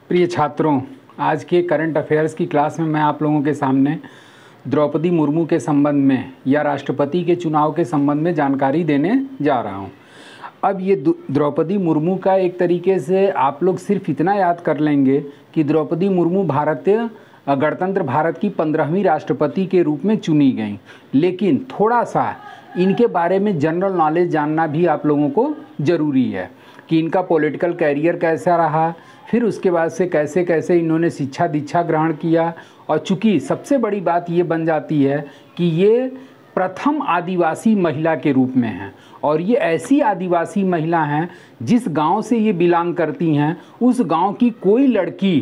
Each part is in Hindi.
प्रिय छात्रों, आज के करंट अफेयर्स की क्लास में मैं आप लोगों के सामने द्रौपदी मुर्मू के संबंध में या राष्ट्रपति के चुनाव के संबंध में जानकारी देने जा रहा हूं। अब ये द्रौपदी मुर्मू का एक तरीके से आप लोग सिर्फ इतना याद कर लेंगे कि द्रौपदी मुर्मू भारतीय गणतंत्र भारत की 15वीं राष्ट्रपति के रूप में चुनी गई, लेकिन थोड़ा सा इनके बारे में जनरल नॉलेज जानना भी आप लोगों को ज़रूरी है कि इनका पॉलिटिकल कैरियर कैसा रहा, फिर उसके बाद से कैसे कैसे इन्होंने शिक्षा दीक्षा ग्रहण किया। और चूँकि सबसे बड़ी बात ये बन जाती है कि ये प्रथम आदिवासी महिला के रूप में हैं और ये ऐसी आदिवासी महिला हैं जिस गांव से ये बिलोंग करती हैं उस गांव की कोई लड़की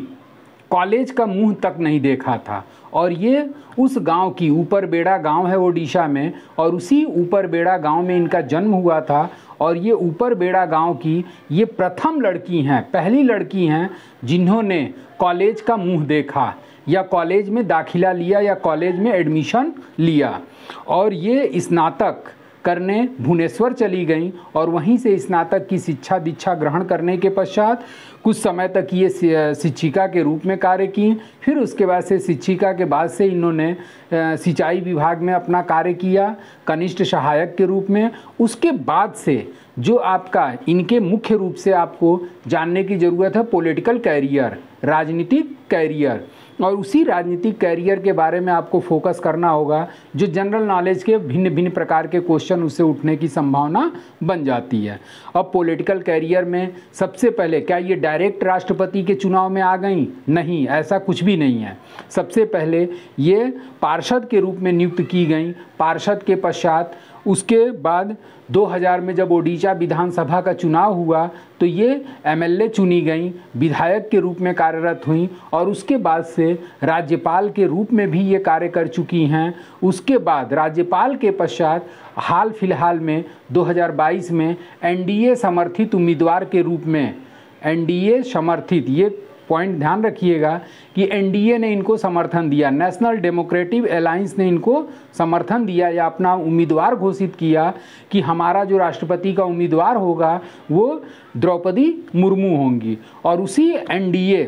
कॉलेज का मुंह तक नहीं देखा था। और ये उस गांव की ऊपर बेड़ा गांव है ओडिशा में, और उसी ऊपर बेड़ा गांव में इनका जन्म हुआ था। और ये ऊपर बेड़ा गांव की ये प्रथम लड़की हैं, पहली लड़की हैं जिन्होंने कॉलेज का मुंह देखा या कॉलेज में दाखिला लिया या कॉलेज में एडमिशन लिया। और ये स्नातक करने भुवनेश्वर चली गईं और वहीं से स्नातक की शिक्षा दीक्षा ग्रहण करने के पश्चात कुछ समय तक ये शिक्षिका के रूप में कार्य की। फिर उसके बाद से शिक्षिका के बाद से इन्होंने सिंचाई विभाग में अपना कार्य किया कनिष्ठ सहायक के रूप में। उसके बाद से जो आपका इनके मुख्य रूप से आपको जानने की ज़रूरत है पॉलिटिकल कैरियर, राजनीतिक कैरियर, और उसी राजनीतिक कैरियर के बारे में आपको फोकस करना होगा जो जनरल नॉलेज के भिन्न भिन्न प्रकार के क्वेश्चन उससे उठने की संभावना बन जाती है। अब पॉलिटिकल कैरियर में सबसे पहले क्या ये डायरेक्ट राष्ट्रपति के चुनाव में आ गई? नहीं, ऐसा कुछ भी नहीं है। सबसे पहले ये पार्षद के रूप में नियुक्त की गई। पार्षद के पश्चात उसके बाद 2000 में जब ओडिशा विधानसभा का चुनाव हुआ तो ये एमएलए चुनी गई, विधायक के रूप में कार्यरत हुई और उसके बाद से राज्यपाल के रूप में भी ये कार्य कर चुकी हैं। उसके बाद राज्यपाल के पश्चात हाल फिलहाल में 2022 में एनडीए समर्थित उम्मीदवार के रूप में, एनडीए समर्थित, ये पॉइंट ध्यान रखिएगा कि एनडीए ने इनको समर्थन दिया, नेशनल डेमोक्रेटिक अलायंस ने इनको समर्थन दिया या अपना उम्मीदवार घोषित किया कि हमारा जो राष्ट्रपति का उम्मीदवार होगा वो द्रौपदी मुर्मू होंगी। और उसी एनडीए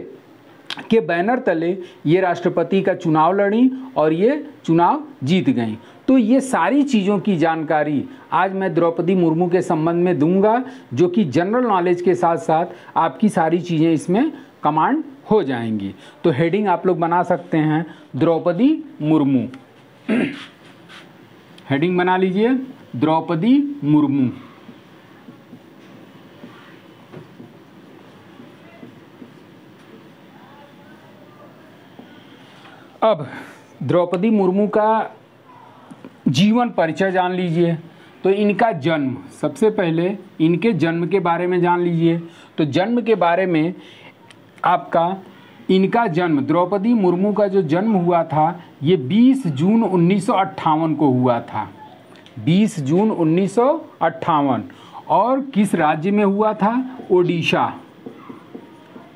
के बैनर तले ये राष्ट्रपति का चुनाव लड़ी और ये चुनाव जीत गई। तो ये सारी चीज़ों की जानकारी आज मैं द्रौपदी मुर्मू के संबंध में दूंगा, जो कि जनरल नॉलेज के साथ साथ आपकी सारी चीज़ें इसमें कमांड हो जाएंगी। तो हेडिंग आप लोग बना सकते हैं द्रौपदी मुर्मू। हेडिंग बना लीजिए द्रौपदी मुर्मू। अब द्रौपदी मुर्मू का जीवन परिचय जान लीजिए। तो इनका जन्म, सबसे पहले इनके जन्म के बारे में जान लीजिए। तो जन्म के बारे में आपका इनका जन्म, द्रौपदी मुर्मू का जो जन्म हुआ था ये 20 जून 1958 को हुआ था। 20 जून 1958। और किस राज्य में हुआ था? ओडिशा।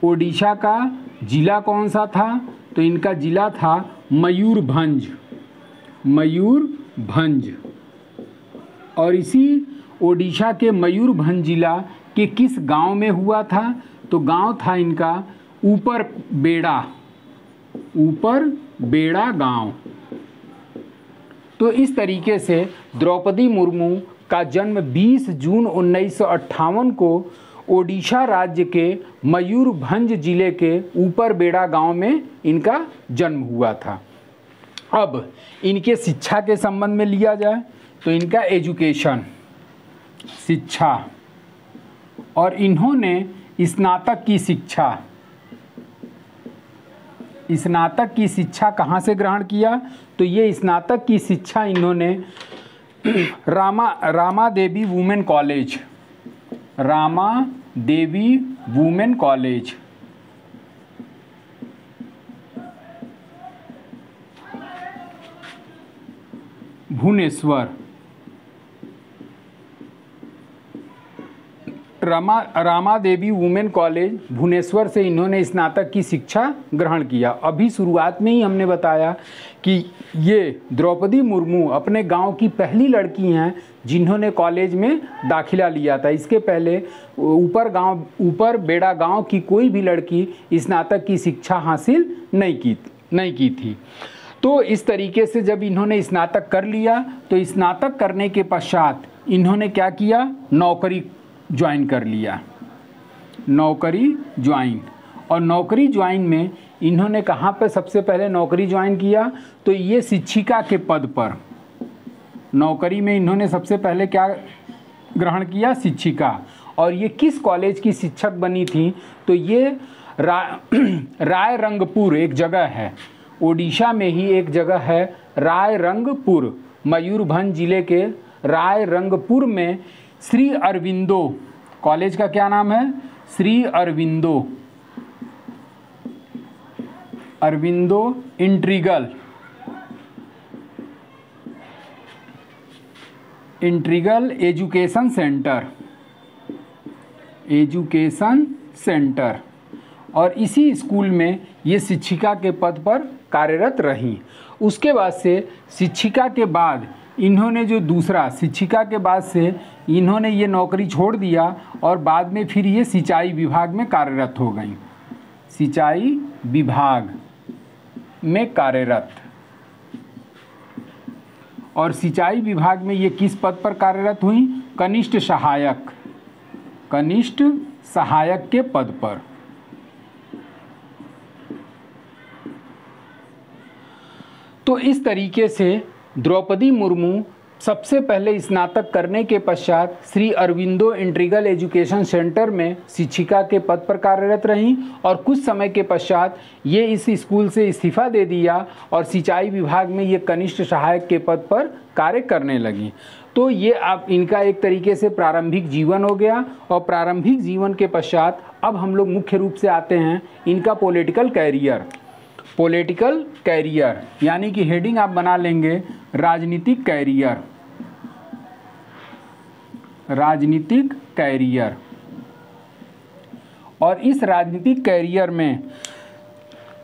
ओडिशा का जिला कौन सा था? तो इनका जिला था मयूरभंज। मयूरभंज। और इसी ओडिशा के मयूरभंज जिला के किस गांव में हुआ था? तो गांव था इनका ऊपर बेड़ा। ऊपर बेड़ा गांव। तो इस तरीके से द्रौपदी मुर्मू का जन्म 20 जून 1958 को ओडिशा राज्य के मयूरभंज जिले के ऊपर बेड़ा गांव में इनका जन्म हुआ था। अब इनके शिक्षा के संबंध में लिया जाए तो इनका एजुकेशन, शिक्षा, और इन्होंने स्नातक की शिक्षा कहाँ से ग्रहण किया? तो ये स्नातक की शिक्षा इन्होंने रामा देवी वुमेन कॉलेज, रामा देवी वुमेन कॉलेज, भुवनेश्वर, रामा देवी वुमेन कॉलेज भुवनेश्वर से इन्होंने स्नातक की शिक्षा ग्रहण किया। अभी शुरुआत में ही हमने बताया कि ये द्रौपदी मुर्मू अपने गांव की पहली लड़की हैं जिन्होंने कॉलेज में दाखिला लिया था। इसके पहले ऊपर बेड़ा गांव की कोई भी लड़की स्नातक की शिक्षा हासिल नहीं की थी। तो इस तरीके से जब इन्होंने स्नातक कर लिया तो स्नातक करने के पश्चात इन्होंने क्या किया, नौकरी ज्वाइन कर लिया, नौकरी ज्वाइन। और नौकरी ज्वाइन में इन्होंने कहाँ पे सबसे पहले नौकरी ज्वाइन किया, तो ये शिक्षिका के पद पर नौकरी में इन्होंने सबसे पहले क्या ग्रहण किया, शिक्षिका। और ये किस कॉलेज की शिक्षक बनी थी, तो ये रायरंगपुर एक जगह है, ओडिशा में ही एक जगह है रायरंगपुर, मयूरभंज जिले के रायरंगपुर में श्री अरविंदो कॉलेज का क्या नाम है, Shri Aurobindo integral education centre. और इसी स्कूल में ये शिक्षिका के पद पर कार्यरत रहीं। उसके बाद से शिक्षिका के बाद इन्होंने जो दूसरा शिक्षिका के बाद से इन्होंने ये नौकरी छोड़ दिया और बाद में फिर ये सिंचाई विभाग में कार्यरत हो गई, सिंचाई विभाग में कार्यरत। और सिंचाई विभाग में ये किस पद पर कार्यरत हुई, कनिष्ठ सहायक के पद पर। तो इस तरीके से द्रौपदी मुर्मू सबसे पहले स्नातक करने के पश्चात Shri Aurobindo integral education centre में शिक्षिका के पद पर कार्यरत रहीं और कुछ समय के पश्चात ये इस स्कूल से इस्तीफा दे दिया और सिंचाई विभाग में ये कनिष्ठ सहायक के पद पर कार्य करने लगी। तो ये अब इनका एक तरीके से प्रारंभिक जीवन हो गया। और प्रारंभिक जीवन के पश्चात अब हम लोग मुख्य रूप से आते हैं इनका पॉलिटिकल कैरियर, यानी कि हेडिंग आप बना लेंगे राजनीतिक कैरियर। और इस राजनीतिक कैरियर में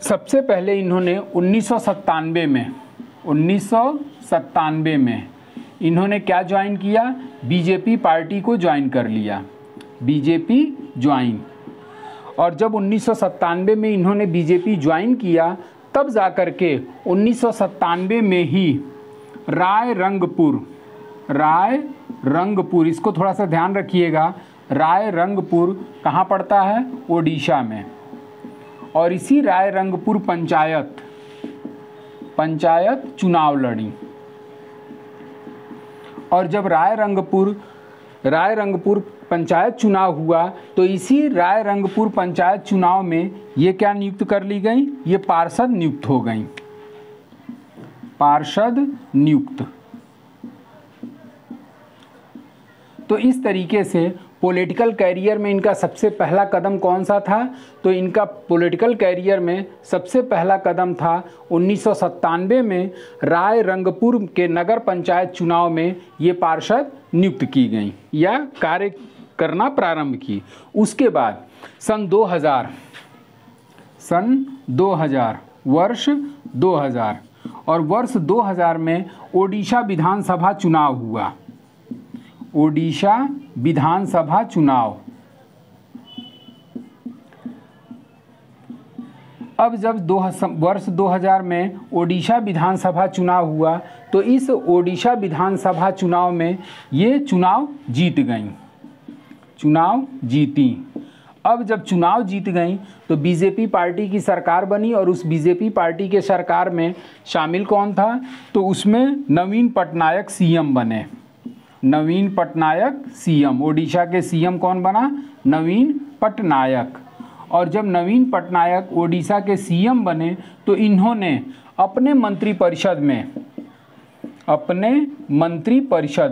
सबसे पहले इन्होंने 1997 में इन्होंने क्या ज्वाइन किया, बीजेपी पार्टी को ज्वाइन कर लिया, बीजेपी ज्वाइन। और जब 1997 में इन्होंने बीजेपी ज्वाइन किया तब जाकर के 1997 में ही रायरंगपुर, इसको थोड़ा सा ध्यान रखिएगा, रायरंगपुर कहाँ पड़ता है, ओडिशा में। और इसी रायरंगपुर पंचायत चुनाव लड़ी। और जब रायरंगपुर पंचायत चुनाव हुआ तो इसी रायरंगपुर पंचायत चुनाव में ये क्या नियुक्त कर ली गई, ये पार्षद नियुक्त हो गई, पार्षद नियुक्त। तो इस तरीके से पॉलिटिकल कैरियर में इनका सबसे पहला कदम कौन सा था, तो इनका पॉलिटिकल कैरियर में सबसे पहला कदम था 1997 में रायरंगपुर के नगर पंचायत चुनाव में ये पार्षद नियुक्त की गई या कार्य करना प्रारंभ की। उसके बाद सन 2000 वर्ष 2000 और वर्ष 2000 में ओडिशा विधानसभा चुनाव हुआ, ओडिशा विधानसभा चुनाव। अब जब वर्ष 2000 में ओडिशा विधानसभा चुनाव हुआ तो इस ओडिशा विधानसभा चुनाव में ये चुनाव जीत गईं, चुनाव जीती। अब जब चुनाव जीत गईं तो बीजेपी पार्टी की सरकार बनी और उस बीजेपी पार्टी के सरकार में शामिल कौन था, तो उसमें नवीन पटनायक सीएम बने, नवीन पटनायक सीएम। ओडिशा के सीएम कौन बना, नवीन पटनायक। और जब नवीन पटनायक ओडिशा के सीएम बने तो इन्होंने अपने मंत्रिपरिषद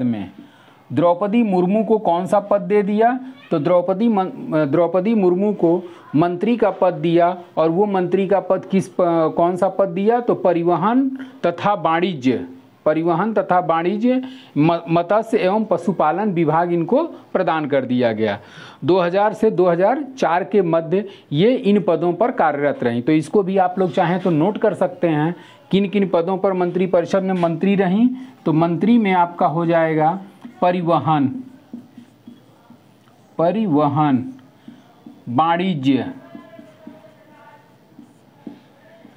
में द्रौपदी मुर्मू को कौन सा पद दे दिया, तो द्रौपदी मुर्मू को मंत्री का पद दिया। और वो मंत्री का पद कौन सा पद दिया, तो परिवहन तथा परिवहन तथा वाणिज्य, मत्स्य एवं पशुपालन विभाग इनको प्रदान कर दिया गया। 2000 से 2004 के मध्य ये इन पदों पर कार्यरत रहीं। तो इसको भी आप लोग चाहें तो नोट कर सकते हैं किन किन पदों पर मंत्री परिषद में मंत्री रहीं। तो मंत्री में आपका हो जाएगा परिवहन, वाणिज्य,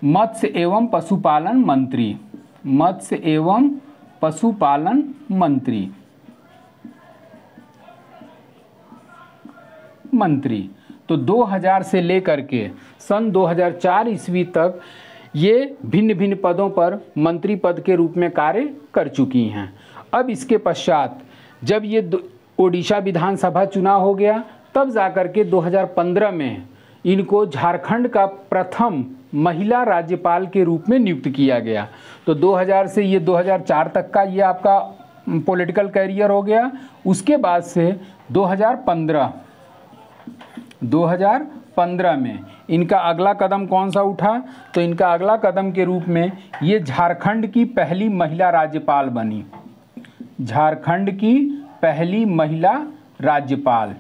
मत्स्य एवं पशुपालन मंत्री, मत्स्य एवं पशुपालन मंत्री, तो 2000 से लेकर के सन 2004 ईस्वी तक ये भिन्न भिन्न पदों पर मंत्री पद के रूप में कार्य कर चुकी हैं। अब इसके पश्चात जब ये ओडिशा विधानसभा चुनाव हो गया, तब जाकर के 2015 में इनको झारखंड का प्रथम महिला राज्यपाल के रूप में नियुक्त किया गया। तो 2000 से ये 2004 तक का ये आपका पॉलिटिकल कैरियर हो गया। उसके बाद से 2015 में इनका अगला कदम कौन सा उठा? तो इनका अगला कदम के रूप में ये झारखंड की पहली महिला राज्यपाल बनी, झारखंड की पहली महिला राज्यपाल।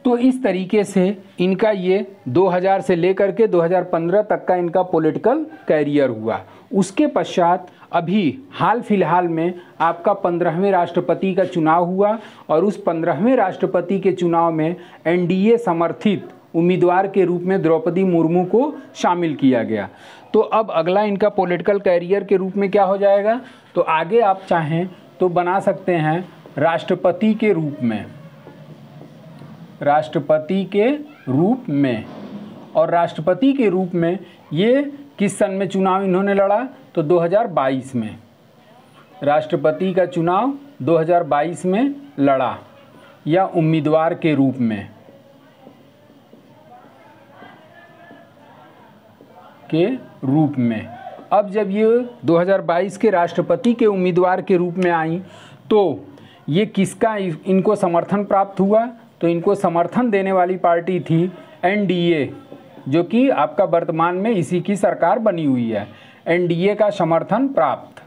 तो इस तरीके से इनका ये 2000 से लेकर के 2015 तक का इनका पॉलिटिकल कैरियर हुआ। उसके पश्चात अभी हाल फिलहाल में आपका 15वें राष्ट्रपति का चुनाव हुआ और उस 15वें राष्ट्रपति के चुनाव में एनडीए समर्थित उम्मीदवार के रूप में द्रौपदी मुर्मू को शामिल किया गया। तो अब अगला इनका पॉलिटिकल कैरियर के रूप में क्या हो जाएगा? तो आगे आप चाहें तो बना सकते हैं राष्ट्रपति के रूप में, राष्ट्रपति के रूप में। और राष्ट्रपति के रूप में ये किस सन में चुनाव इन्होंने लड़ा? तो 2022 में राष्ट्रपति का चुनाव 2022 में लड़ा, या उम्मीदवार के रूप में अब जब ये 2022 के राष्ट्रपति के उम्मीदवार के रूप में आई तो ये किसका इनको समर्थन प्राप्त हुआ? तो इनको समर्थन देने वाली पार्टी थी एनडीए, जो कि आपका वर्तमान में इसी की सरकार बनी हुई है। एनडीए का समर्थन प्राप्त।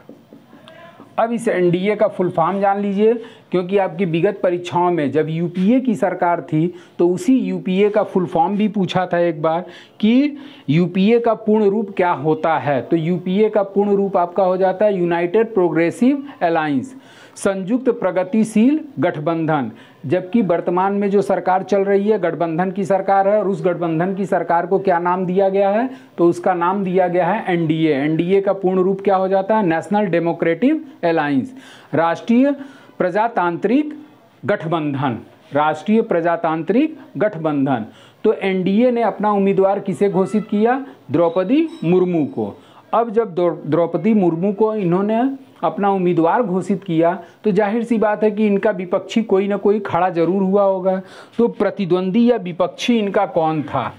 अब इस एनडीए का फुल फॉर्म जान लीजिए, क्योंकि आपकी विगत परीक्षाओं में जब यूपीए की सरकार थी तो उसी यूपीए का फुल फॉर्म भी पूछा था एक बार कि यूपीए का पूर्ण रूप क्या होता है। तो यूपीए का पूर्ण रूप आपका हो जाता है यूनाइटेड प्रोग्रेसिव अलायंस, संयुक्त प्रगतिशील गठबंधन। जबकि वर्तमान में जो सरकार चल रही है गठबंधन की सरकार है, और उस गठबंधन की सरकार को क्या नाम दिया गया है? तो उसका नाम दिया गया है एनडीए। एनडीए का पूर्ण रूप क्या हो जाता है? नेशनल डेमोक्रेटिक अलायंस, राष्ट्रीय प्रजातांत्रिक गठबंधन, राष्ट्रीय प्रजातांत्रिक गठबंधन। तो एनडीए ने अपना उम्मीदवार किसे घोषित किया? द्रौपदी मुर्मू को। अब जब द्रौपदी मुर्मू को इन्होंने अपना उम्मीदवार घोषित किया तो जाहिर सी बात है कि इनका विपक्षी कोई ना कोई खड़ा जरूर हुआ होगा। तो प्रतिद्वंदी या विपक्षी इनका कौन था?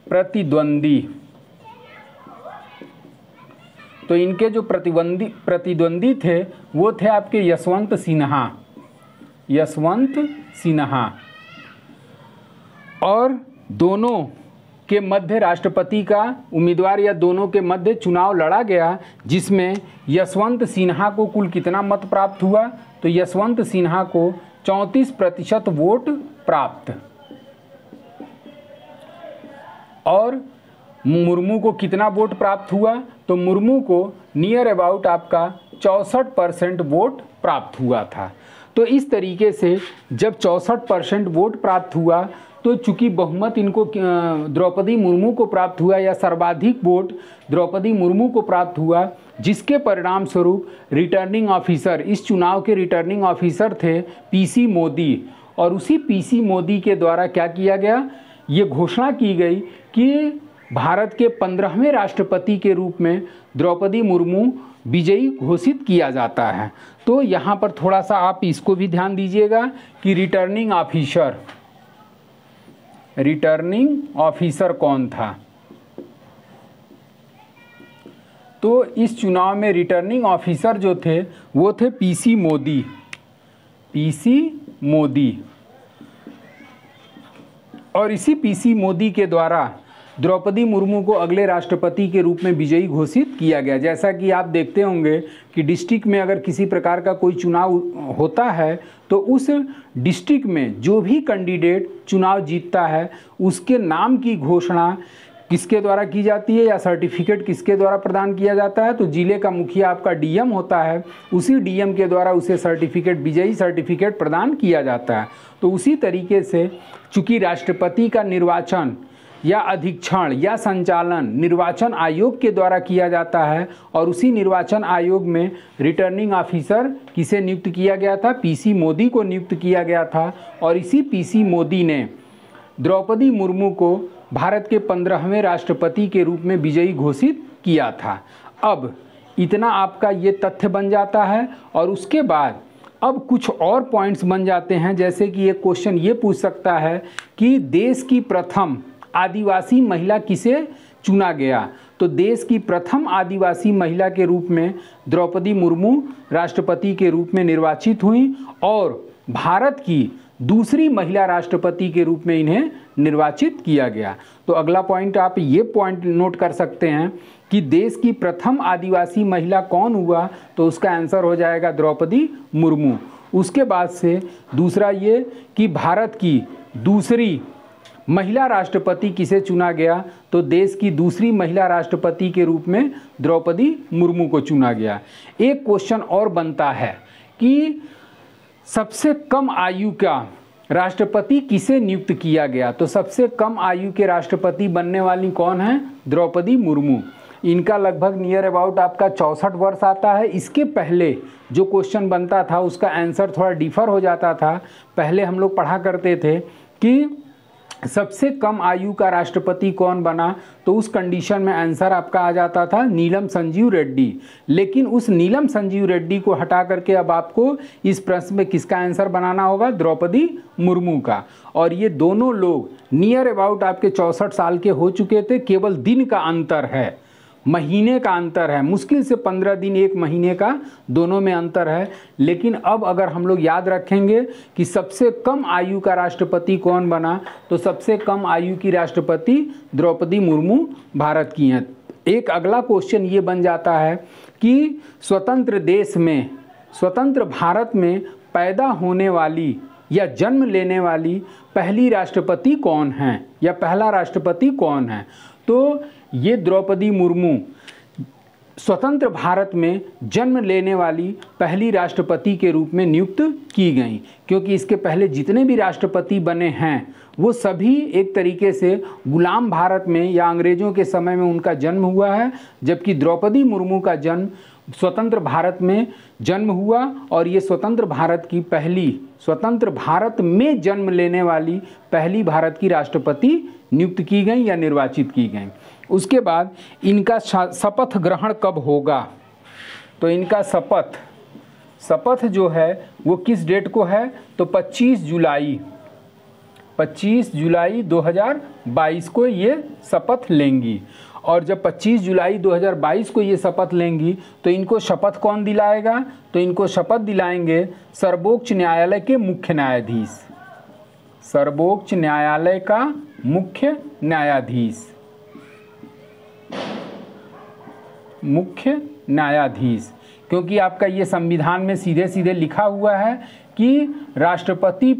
प्रतिद्वंदी। तो इनके जो प्रतिद्वंदी थे वो थे आपके यशवंत सिन्हा। और दोनों के मध्य राष्ट्रपति का उम्मीदवार या दोनों के मध्य चुनाव लड़ा गया, जिसमें यशवंत सिन्हा को कुल कितना मत प्राप्त हुआ? तो यशवंत सिन्हा को 34% वोट प्राप्त, और मुर्मू को कितना वोट प्राप्त हुआ? तो मुर्मू को नियर अबाउट आपका 64% वोट प्राप्त हुआ था। तो इस तरीके से जब 64% वोट प्राप्त हुआ तो चूंकि बहुमत इनको द्रौपदी मुर्मू को प्राप्त हुआ, या सर्वाधिक वोट द्रौपदी मुर्मू को प्राप्त हुआ, जिसके परिणाम स्वरूप रिटर्निंग ऑफिसर, इस चुनाव के रिटर्निंग ऑफिसर थे पीसी मोदी। और उसी पीसी मोदी के द्वारा क्या किया गया? ये घोषणा की गई कि भारत के 15वें राष्ट्रपति के रूप में द्रौपदी मुर्मू विजयी घोषित किया जाता है। तो यहाँ पर थोड़ा सा आप इसको भी ध्यान दीजिएगा कि रिटर्निंग ऑफिसर कौन था? तो इस चुनाव में रिटर्निंग ऑफिसर जो थे वो थे पीसी मोदी। और इसी पीसी मोदी के द्वारा द्रौपदी मुर्मू को अगले राष्ट्रपति के रूप में विजयी घोषित किया गया। जैसा कि आप देखते होंगे कि डिस्ट्रिक्ट में अगर किसी प्रकार का कोई चुनाव होता है तो उस डिस्ट्रिक्ट में जो भी कैंडिडेट चुनाव जीतता है उसके नाम की घोषणा किसके द्वारा की जाती है या सर्टिफिकेट किसके द्वारा प्रदान किया जाता है, तो जिले का मुखिया आपका डीएम होता है, उसी डीएम के द्वारा उसे सर्टिफिकेट, विजयी सर्टिफिकेट प्रदान किया जाता है। तो उसी तरीके से चूंकि राष्ट्रपति का निर्वाचन या अधीक्षण या संचालन निर्वाचन आयोग के द्वारा किया जाता है और उसी निर्वाचन आयोग में रिटर्निंग ऑफिसर किसे नियुक्त किया गया था, पीसी मोदी को नियुक्त किया गया था। और इसी पीसी मोदी ने द्रौपदी मुर्मू को भारत के 15वें राष्ट्रपति के रूप में विजयी घोषित किया था। अब इतना आपका ये तथ्य बन जाता है और उसके बाद अब कुछ और पॉइंट्स बन जाते हैं। जैसे कि एक क्वेश्चन ये पूछ सकता है कि देश की प्रथम आदिवासी महिला किसे चुना गया, तो देश की प्रथम आदिवासी महिला के रूप में द्रौपदी मुर्मू राष्ट्रपति के रूप में निर्वाचित हुई और भारत की दूसरी महिला राष्ट्रपति के रूप में इन्हें निर्वाचित किया गया। तो अगला पॉइंट आप ये पॉइंट नोट कर सकते हैं कि देश की प्रथम आदिवासी महिला कौन हुआ, तो उसका आंसर हो जाएगा द्रौपदी मुर्मू। उसके बाद से दूसरा ये कि भारत की दूसरी महिला राष्ट्रपति किसे चुना गया, तो देश की दूसरी महिला राष्ट्रपति के रूप में द्रौपदी मुर्मू को चुना गया। एक क्वेश्चन और बनता है कि सबसे कम आयु का राष्ट्रपति किसे नियुक्त किया गया, तो सबसे कम आयु के राष्ट्रपति बनने वाली कौन है, द्रौपदी मुर्मू। इनका लगभग नियर अबाउट आपका 64 वर्ष आता है। इसके पहले जो क्वेश्चन बनता था उसका आंसर थोड़ा डिफर हो जाता था। पहले हम लोग पढ़ा करते थे कि सबसे कम आयु का राष्ट्रपति कौन बना, तो उस कंडीशन में आंसर आपका आ जाता था नीलम संजीव रेड्डी। लेकिन उस नीलम संजीव रेड्डी को हटा करके अब आपको इस प्रश्न में किसका आंसर बनाना होगा, द्रौपदी मुर्मू का। और ये दोनों लोग नियर अबाउट आपके 64 साल के हो चुके थे। केवल दिन का अंतर है, महीने का अंतर है, मुश्किल से 15 दिन 1 महीने का दोनों में अंतर है। लेकिन अब अगर हम लोग याद रखेंगे कि सबसे कम आयु का राष्ट्रपति कौन बना, तो सबसे कम आयु की राष्ट्रपति द्रौपदी मुर्मू भारत की हैं। एक अगला क्वेश्चन ये बन जाता है कि स्वतंत्र देश में, स्वतंत्र भारत में पैदा होने वाली या जन्म लेने वाली पहली राष्ट्रपति कौन है या पहला राष्ट्रपति कौन है, तो ये द्रौपदी मुर्मू स्वतंत्र भारत में जन्म लेने वाली पहली राष्ट्रपति के रूप में नियुक्त की गई। क्योंकि इसके पहले जितने भी राष्ट्रपति बने हैं वो सभी एक तरीके से गुलाम भारत में या अंग्रेज़ों के समय में उनका जन्म हुआ है, जबकि द्रौपदी मुर्मू का जन्म स्वतंत्र भारत में जन्म हुआ और ये स्वतंत्र भारत की पहली, स्वतंत्र भारत में जन्म लेने वाली पहली भारत की राष्ट्रपति नियुक्त की गई या निर्वाचित की गई। उसके बाद इनका शपथ ग्रहण कब होगा, तो इनका शपथ जो है वो किस डेट को है, तो 25 जुलाई 2022 को ये शपथ लेंगी। और जब 25 जुलाई 2022 को ये शपथ लेंगी तो इनको शपथ कौन दिलाएगा, तो इनको शपथ दिलाएंगे सर्वोच्च न्यायालय के मुख्य न्यायाधीश, सर्वोच्च न्यायालय का मुख्य न्यायाधीश। क्योंकि आपका ये संविधान में सीधे सीधे लिखा हुआ है कि राष्ट्रपति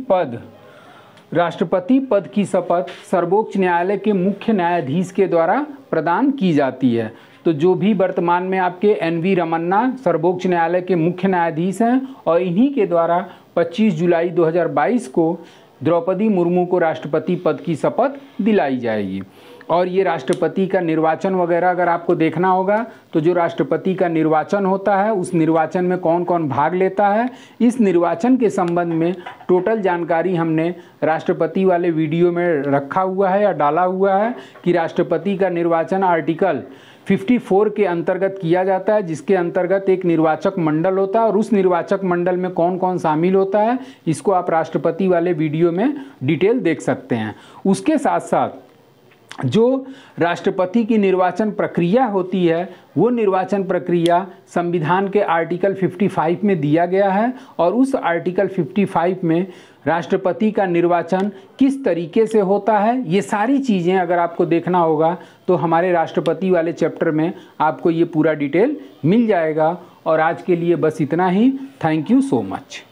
पद की शपथ सर्वोच्च न्यायालय के मुख्य न्यायाधीश के द्वारा प्रदान की जाती है। तो जो भी वर्तमान में आपके NV रमन्ना सर्वोच्च न्यायालय के मुख्य न्यायाधीश हैं और इन्हीं के द्वारा 25 जुलाई 2022 को द्रौपदी मुर्मू को राष्ट्रपति पद की शपथ दिलाई जाएगी। और ये राष्ट्रपति का निर्वाचन वगैरह अगर आपको देखना होगा तो जो राष्ट्रपति का निर्वाचन होता है उस निर्वाचन में कौन कौन भाग लेता है, इस निर्वाचन के संबंध में टोटल जानकारी हमने राष्ट्रपति वाले वीडियो में रखा हुआ है या डाला हुआ है कि राष्ट्रपति का निर्वाचन आर्टिकल 54 के अंतर्गत किया जाता है, जिसके अंतर्गत एक निर्वाचक मंडल होता है और उस निर्वाचक मंडल में कौन कौन शामिल होता है इसको आप राष्ट्रपति वाले वीडियो में डिटेल देख सकते हैं। उसके साथ साथ जो राष्ट्रपति की निर्वाचन प्रक्रिया होती है वो निर्वाचन प्रक्रिया संविधान के आर्टिकल 55 में दिया गया है और उस आर्टिकल 55 में राष्ट्रपति का निर्वाचन किस तरीके से होता है, ये सारी चीज़ें अगर आपको देखना होगा तो हमारे राष्ट्रपति वाले चैप्टर में आपको ये पूरा डिटेल मिल जाएगा। और आज के लिए बस इतना ही। Thank you so much.